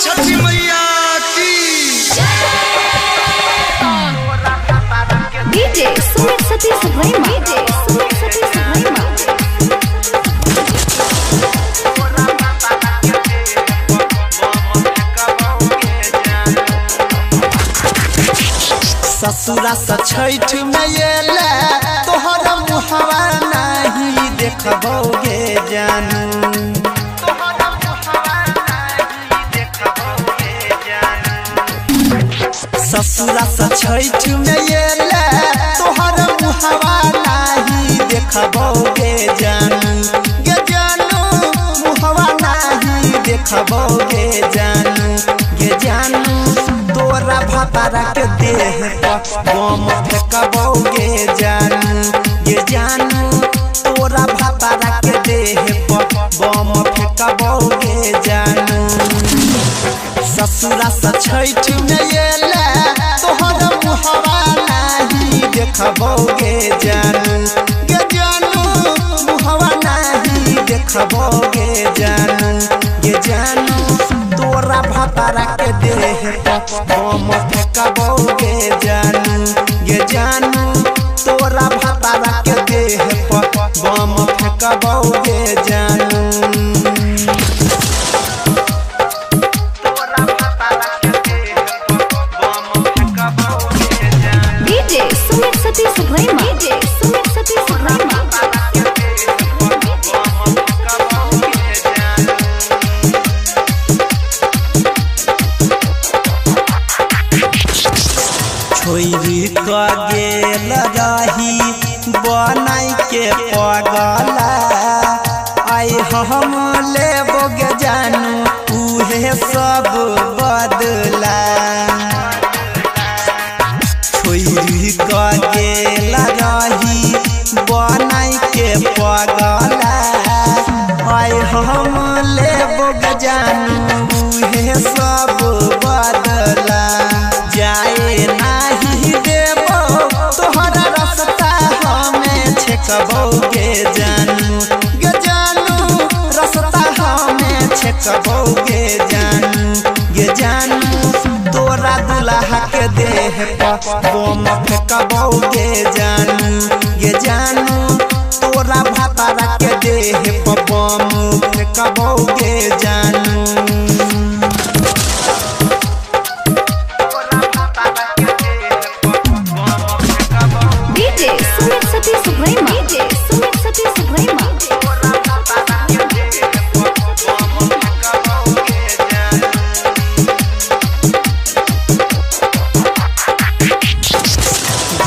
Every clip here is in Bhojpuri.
छठी मैया की डीजे सुमित सतीश भैमा ससुरा से छठ में येले तोहर मुहवा नहीं देखबोगे जानू। ससुरा से छठ में येले तोहर मुहवा नहीं देखबोगे जानू। गे जानू मुहवा नहीं देखबोगे जानू। गे जानू तोरा भतारा के देह पर बम फेंकबोगे जानू। गे जानू तोरा भतारा के देह पर बम फेंकबोगे जानू। ससुरा से छठ में येले तोहर मुहवा नहीं देखबोगे जानू। गे जानू मुहवा नहीं देखबोगे जानू। गे जानू तोरा भतारा के देह पर बम फेंकबोगे जानू। गे जानू तोरा भतारा के देह पर बम फेंकबोगे जानू। डीजे सुमित सतीश भैमा छोरी का गेल रही बनाई के पगला आई हम लेबोगे जानू उहे सब बदला। छोरी का गेल रही बनाई के पगला आई हम लेबोगे जानू उहे सब बदला। जाए नहीं देबो तोहरा रास्ता हमें छेकबोगे जानू। गे जानू रास्ता हमें छेकबोगे जानू। गे जानू तोरा दुल्हा के देह पर बम फेंकबोगे जानू। गे जानू तोरा भतारा के देह पर बम फेंकबोगे जानू। डीजे सुमित सतीश भैमा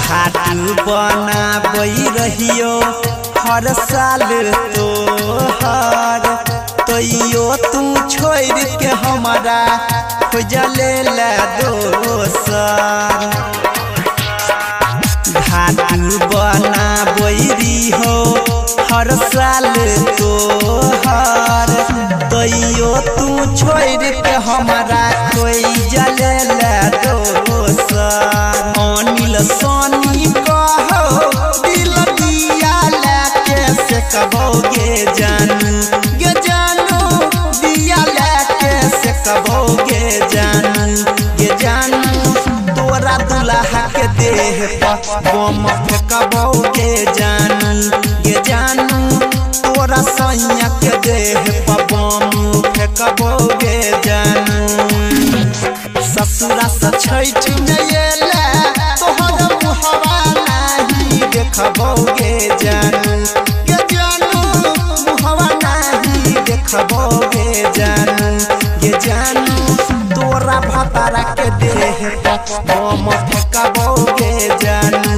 घाटू बनाबई रहियो हर साल तोहर तैयो तू छोड़ के हमारा खोजले ला दोसर। घाटू बनाबई रहियो हर साल तोहर तैयो तू छोड़ के हमारा खोजले ला दोसर। अनिल सोनी कहो दिल दिया लेके सेकबोगे जानू। गे जानू दिया लेके सेकबोगे जानू। गे जानू तोरा दुल्हा के देह पर बम फेंकबोगे जानू। गे जानू तोरा सैया के देह पर बम फेंकबोगे जानू। ससुरा से छठ में येले तोहर मुहवा नहीं देखबोगे जानू। गे जानू मुहवा नहीं देखबोगे जानू। गे जानू तोरा भतारा के देह पर बम फेंकबोगे जानू।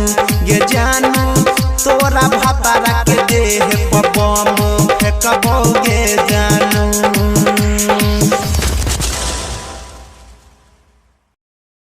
गे जानू तोरा भतारा के देह पर बम फेंकबोगे